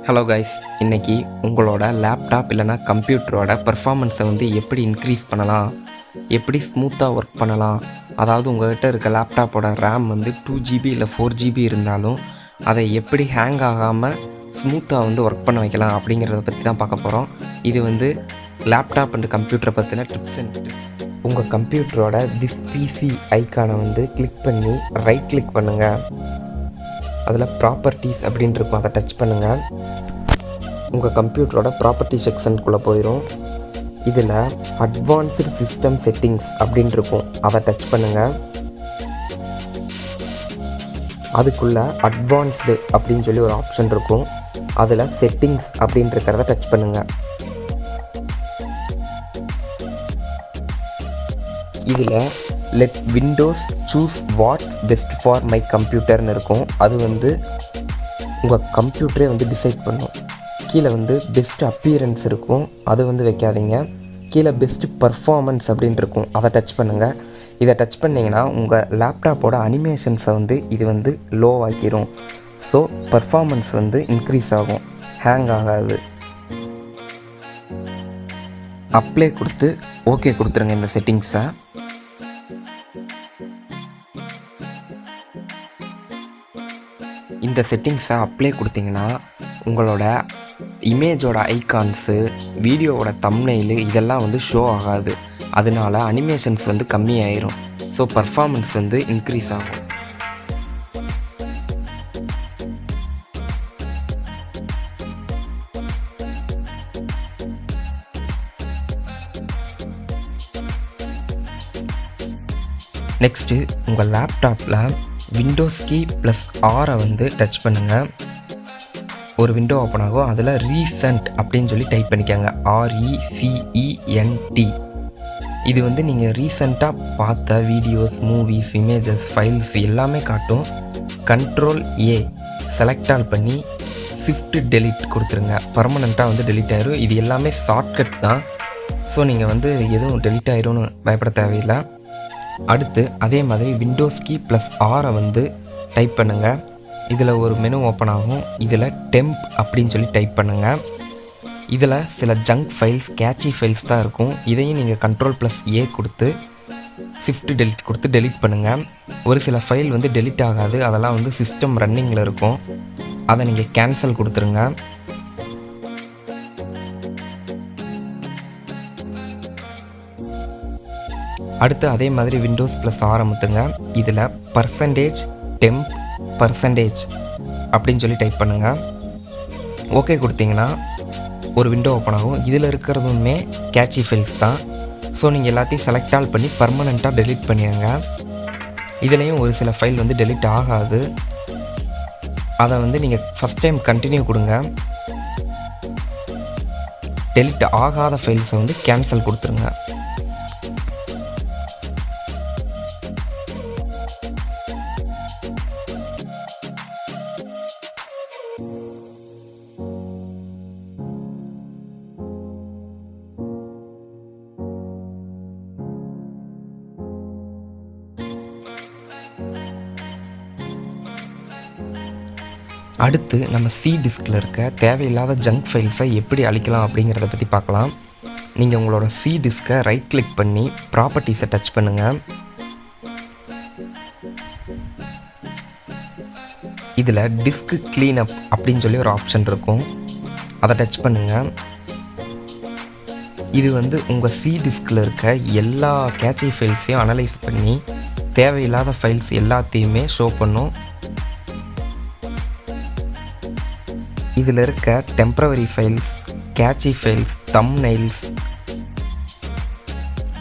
Hello guys, இன்றைக்கி உங்களோட laptop இல்லைனா கம்ப்யூட்டரோட பர்ஃபார்மன்ஸை வந்து எப்படி இன்க்ரீஸ் பண்ணலாம், எப்படி ஸ்மூத்தாக ஒர்க் பண்ணலாம். அதாவது உங்கள்கிட்ட இருக்க லேப்டாப்போட ரேம் வந்து 2GB இல்லை 4GB இருந்தாலும் அதை எப்படி ஹேங் ஆகாமல் ஸ்மூத்தாக வந்து ஒர்க் பண்ண வைக்கலாம் அப்படிங்கிறத பற்றி தான் பார்க்க போகிறோம். இது வந்து லேப்டாப் அண்ட் கம்ப்யூட்டரை பற்றின டிப்ஸ் அண்ட் டிப்ஸ். உங்கள் கம்ப்யூட்டரோட திஸ் பிசி ஐக்கானை வந்து கிளிக் பண்ணி ரைட் கிளிக் பண்ணுங்கள். அதில் ப்ராப்பர்ட்டிஸ் அப்படின்னு இருக்கும், அதை டச் பண்ணுங்கள். உங்கள் கம்ப்யூட்டரோட ப்ராப்பர்ட்டி செக்ஷனுக்குள்ளே போயிடும். இதில் அட்வான்ஸ்டு சிஸ்டம் செட்டிங்ஸ் அப்படின்னு இருக்கும், அதை டச் பண்ணுங்கள். அதுக்குள்ளே அட்வான்ஸ்டு அப்படின்னு சொல்லி ஒரு ஆப்ஷன் இருக்கும், அதில் செட்டிங்ஸ் அப்படின்னு இருக்கிறத டச் பண்ணுங்கள். இதில் let Windows choose what's best for my கம்ப்யூட்டர்னு இருக்கும். அது வந்து உங்கள் கம்ப்யூட்டரே வந்து டிசைட் பண்ணும். கீழே வந்து பெஸ்ட் அப்பியரன்ஸ் இருக்கும், அது வந்து வைக்காதீங்க. கீழே பெஸ்ட் பர்ஃபார்மன்ஸ் அப்படின்னு இருக்கும், அதை டச் பண்ணுங்கள். இதை டச் பண்ணிங்கன்னா உங்கள் லேப்டாப்போட அனிமேஷன்ஸை வந்து இது வந்து லோ ஆக்கிரும். ஸோ பர்ஃபார்மன்ஸ் வந்து இன்க்ரீஸ் ஆகும், ஹேங் ஆகாது. அப்ளை கொடுத்து ஓகே கொடுத்துருங்க இந்த செட்டிங்ஸை. இந்த செட்டிங்ஸை அப்ளை கொடுத்தீங்கன்னா உங்களோட இமேஜோட ஐகான்ஸு, வீடியோவோட தம்ப்நெயிலு இதெல்லாம் வந்து ஷோ ஆகாது. அதனால அனிமேஷன்ஸ் வந்து கம்மியாயிரும். ஸோ பர்ஃபார்மன்ஸ் வந்து இன்க்ரீஸ் ஆகும். நெக்ஸ்ட்டு உங்கள் லேப்டாப்பில் விண்டோஸ் கீ ப்ளஸ் ஆரை வந்து டச் பண்ணுங்கள். ஒரு விண்டோ ஓப்பன் ஆகும், அதில் ரீசெண்ட் அப்படின்னு சொல்லி டைப் பண்ணிக்கோங்க, RECENT. இது வந்து நீங்கள் ரீசெண்டாக பார்த்த வீடியோஸ், மூவிஸ், இமேஜஸ், ஃபைல்ஸ் எல்லாமே காட்டும். Ctrl+A செலக்ட் ஆல் பண்ணி ஷிஃப்ட் டெலிட் கொடுத்துருங்க. பர்மனெண்ட்டாக வந்து டெலிட் ஆயிரும். இது எல்லாமே ஷார்ட்கட் தான், ஸோ நீங்கள் வந்து எதுவும் டெலிட் ஆயிரும்னு பயப்பட தேவையில்லை. அடுத்து அதே மாதிரி விண்டோஸ் கீ ப்ளஸ் ஆரை வந்து டைப் பண்ணுங்கள். இதில் ஒரு மெனு ஓப்பன் ஆகும், இதில் டெம்ப் அப்படின்னு சொல்லி டைப் பண்ணுங்கள். இதில் சில ஜங்க் ஃபைல்ஸ், கேட்சி ஃபைல்ஸ் தான் இருக்கும். இதையும் நீங்கள் Ctrl+A கொடுத்து ஷிஃப்ட் டெலிட் கொடுத்து டெலிட் பண்ணுங்கள். ஒரு சில ஃபைல் வந்து டெலிட் ஆகாது, அதெல்லாம் வந்து சிஸ்டம் ரன்னிங்கில் இருக்கும், அதை நீங்கள் கேன்சல் கொடுத்துருங்க. அடுத்து அதே மாதிரி விண்டோஸ் ப்ளஸ் ஆரம்பித்துங்க. இதில் %temp % அப்படின்னு சொல்லி டைப் பண்ணுங்கள். ஓகே கொடுத்தீங்கன்னா ஒரு விண்டோ ஓப்பன் ஆகும். இதில் இருக்கிறதுமே கேட்சி ஃபைல்ஸ் தான். ஸோ நீங்கள் எல்லாத்தையும் செலக்ட் ஆல் பண்ணி பர்மனெண்ட்டாக டெலிட் பண்ணிடுங்க. இதுலேயும் ஒரு சில ஃபைல் வந்து டெலிட் ஆகாது, அதை வந்து நீங்கள் ஃபஸ்ட் டைம் கண்டினியூ கொடுங்க. டெலிட் ஆகாத ஃபைல்ஸை வந்து கேன்சல் கொடுத்துருங்க. அடுத்து நம்ம சி டிஸ்கில் இருக்க தேவையில்லாத ஜங்க் ஃபைல்ஸை எப்படி அழிக்கலாம் அப்படிங்கிறத பற்றி பார்க்கலாம். நீங்கள் உங்களோட சி டிஸ்கை ரைட் கிளிக் பண்ணி ப்ராப்பர்ட்டிஸை டச் பண்ணுங்கள். இதில் டிஸ்க் க்ளீனப் அப்படின்னு சொல்லி ஒரு ஆப்ஷன் இருக்கும், அதை டச் பண்ணுங்கள். இது வந்து உங்கள் சி டிஸ்கில் இருக்க எல்லா கேட்சி ஃபைல்ஸையும் அனலைஸ் பண்ணி தேவையில்லாத ஃபைல்ஸ் எல்லாத்தையுமே ஷோ பண்ணும். இதில் இருக்க temporary files, catchy files, thumbnails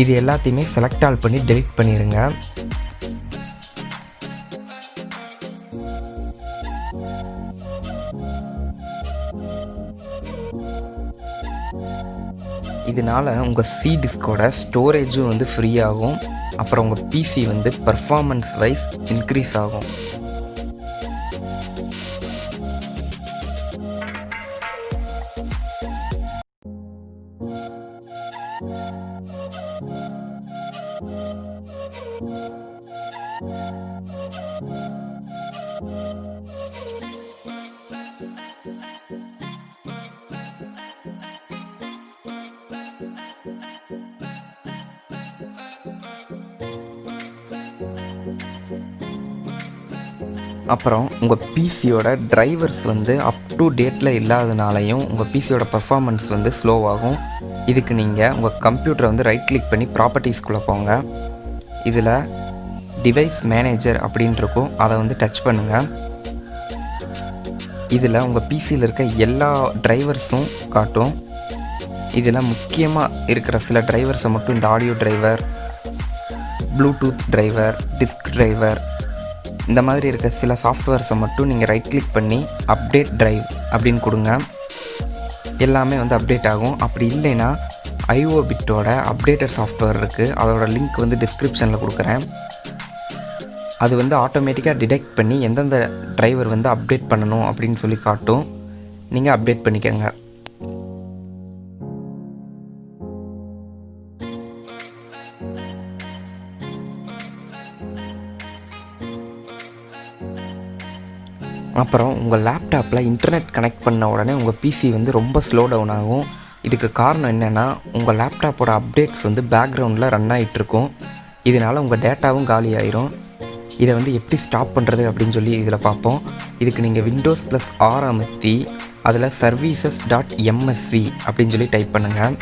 இது எல்லாத்தையுமே செலக்ட் ஆல் பண்ணி டெலிட் பண்ணிடுங்க. இதனால் உங்கள் சி டிஸ்கோட ஸ்டோரேஜும் வந்து ஃப்ரீ ஆகும். அப்புறம் உங்கள் பிசி வந்து பர்ஃபார்மன்ஸ் வைஸ் இன்க்ரீஸ் ஆகும். அப்புறம் உங்கள் பிசியோட டிரைவர்ஸ் வந்து அப் டு டேட்டில் இல்லாதனாலையும் உங்கள் பிசியோட பர்ஃபார்மன்ஸ் வந்து ஸ்லோவாகும். இதுக்கு நீங்கள் உங்கள் கம்ப்யூட்டரை வந்து ரைட் கிளிக் பண்ணி ப்ராப்பர்ட்டிஸ்குள்ளே போங்க. இதில் டிவைஸ் மேனேஜர் அப்படின்னு இருக்கும், அதை வந்து டச் பண்ணுங்கள். இதில் உங்கள் பிசியில் இருக்க எல்லா டிரைவர்ஸும் காட்டும். இதில் முக்கியமாக இருக்கிற சில டிரைவர்ஸை மட்டும், இந்த audio driver, Bluetooth driver, disk driver, இந்த மாதிரி இருக்க சில சாஃப்ட்வேர்ஸை மட்டும் நீங்கள் ரைட் கிளிக் பண்ணி அப்டேட் டிரைவ் அப்படின்னு கொடுங்க. எல்லாமே வந்து அப்டேட் ஆகும். அப்படி இல்லைன்னா ஐஓ பிட்டோட அப்டேட்டர் சாஃப்ட்வேர் இருக்குது, அதோட லிங்க் வந்து டிஸ்கிரிப்ஷனில் கொடுக்குறேன். அது வந்து ஆட்டோமேட்டிக்காக டிடெக்ட் பண்ணி எந்தெந்த டிரைவர் வந்து அப்டேட் பண்ணணும் அப்படின்னு சொல்லி காட்டும். நீங்கள் அப்டேட் பண்ணிக்கோங்க. அப்புறம் உங்கள் லேப்டாப்பில் இன்டர்நெட் கனெக்ட் பண்ண உடனே உங்கள் பிசி வந்து ரொம்ப ஸ்லோ டவுன் ஆகும். இதுக்கு காரணம் என்னென்னா, உங்கள் லேப்டாப்போட அப்டேட்ஸ் வந்து பேக்ரவுண்டில் ரன் ஆகிட்டுருக்கும். இதனால் உங்கள் டேட்டாவும் காலி ஆயிரும். இதை வந்து எப்படி ஸ்டாப் பண்ணுறது அப்படின்னு சொல்லி இதில் பார்ப்போம். இதுக்கு நீங்கள் விண்டோஸ் +R அமுத்தி அதில் services.msc அப்படின்னு சொல்லி டைப் பண்ணுங்கள்.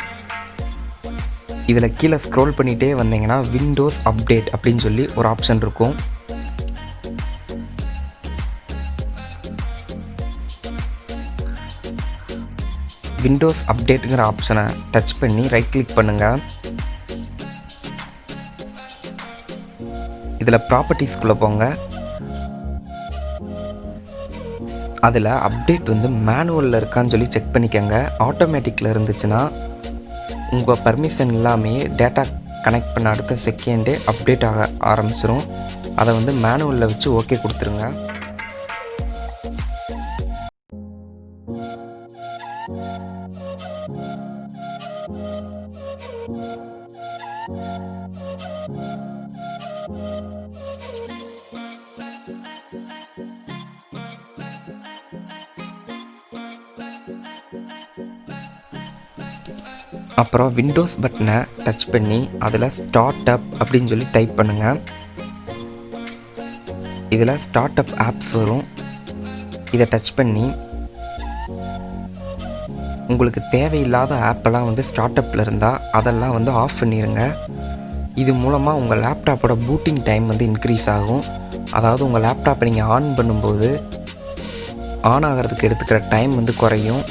இதில் கீழே ஸ்க்ரோல் பண்ணிகிட்டே வந்தீங்கன்னா விண்டோஸ் அப்டேட் அப்படின்னு சொல்லி ஒரு ஆப்ஷன் இருக்கும். விண்டோஸ் அப்டேட்டுங்கிற ஆப்ஷனை டச் பண்ணி ரைட் கிளிக் பண்ணுங்கள். இதில் ப்ராப்பர்ட்டிஸ்குள்ளே போங்க. அதில் அப்டேட் வந்து மேனுவலில் இருக்கான்னு சொல்லி செக் பண்ணிக்கோங்க. ஆட்டோமேட்டிக்கில் இருந்துச்சுன்னா உங்கள் பர்மிஷன் இல்லாமல் டேட்டா கனெக்ட் பண்ண அடுத்த செகண்டே அப்டேட் ஆக ஆரம்பிச்சிடும். அதை வந்து மேனுவலில் வச்சு ஓகே கொடுத்துருங்க. அப்புறம் விண்டோஸ் பட்டனை டச் பண்ணி அதில் ஸ்டார்ட் அப் அப்படின்னு சொல்லி டைப் பண்ணுங்கள். இதில் ஸ்டார்ட் அப் ஆப்ஸ் வரும். இதை டச் பண்ணி உங்களுக்கு தேவையில்லாத ஆப்பெல்லாம் வந்து ஸ்டார்ட் அப்பில் இருந்தால் அதெல்லாம் வந்து ஆஃப் பண்ணிடுங்க. இது மூலமாக உங்கள் லேப்டாப்போட பூட்டிங் டைம் வந்து இன்க்ரீஸ் ஆகும். அதாவது உங்கள் லேப்டாப்பை நீங்கள் ஆன் பண்ணும்போது ஆன் ஆகிறதுக்கு எடுத்துக்கிற டைம் வந்து குறையும்.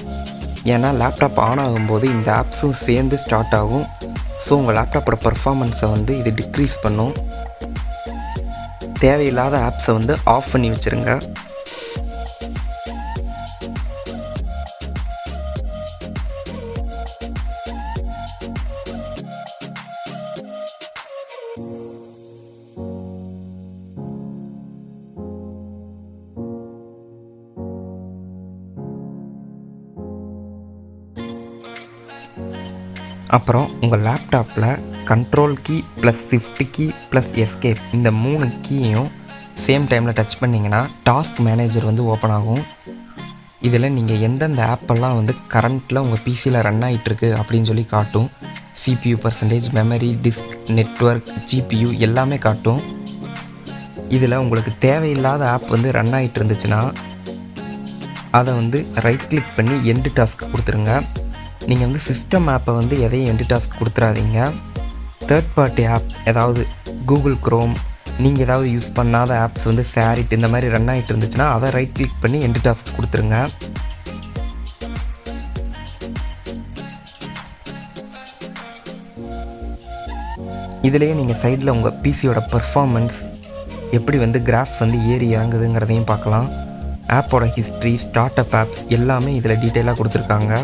ஏன்னா லேப்டாப் ஆன் ஆகும்போது இந்த ஆப்ஸும் சேர்ந்து ஸ்டார்ட் ஆகும். ஸோ உங்கள் லேப்டாப்போட பர்ஃபார்மன்ஸை வந்து இது டிக்ரீஸ் பண்ணும். தேவையில்லாத ஆப்ஸை வந்து ஆஃப் பண்ணி வச்சுருங்க. அப்புறம் உங்கள் லேப்டாப்பில் control key +Shift key +Escape இந்த 3 கீயும் சேம் டைமில் டச் பண்ணிங்கன்னா டாஸ்க் மேனேஜர் வந்து ஓப்பன் ஆகும். இதில் நீங்கள் எந்தெந்த ஆப்பெல்லாம் வந்து கரண்ட்டில் உங்கள் பிசியில் ரன் ஆகிட்டுருக்கு அப்படின்னு சொல்லி காட்டும். CPU %, memory, disk, network, GPU எல்லாமே காட்டும். இதில் உங்களுக்கு தேவையில்லாத ஆப் வந்து ரன் ஆகிட்டு இருந்துச்சுன்னா அதை வந்து ரைட் கிளிக் பண்ணி எண்டு டாஸ்க் கொடுத்துருங்க. நீங்கள் வந்து சிஸ்டம் ஆப்பை வந்து எதையும் எண்டு டாஸ்க் கொடுத்துறாதீங்க. தேர்ட் பார்ட்டி ஆப் ஏதாவது கூகுள் க்ரோம், நீங்கள் ஏதாவது யூஸ் பண்ணாத ஆப்ஸ் வந்து ஷேரிட் இந்த மாதிரி ரன் ஆகிட்டு இருந்துச்சுன்னா அதை ரைட் கிளிக் பண்ணி எண்டு டாஸ்க் கொடுத்துருங்க. இதிலேயே நீங்கள் சைடில் உங்கள் பிசியோட பர்ஃபார்மன்ஸ் எப்படி வந்து கிராஃப் வந்து ஏறி இறங்குதுங்கிறதையும் பார்க்கலாம். ஆப்போட ஹிஸ்ட்ரி, ஸ்டார்ட் அப் ஆப்ஸ் எல்லாமே இதில் டீட்டெயிலாக கொடுத்துருக்காங்க.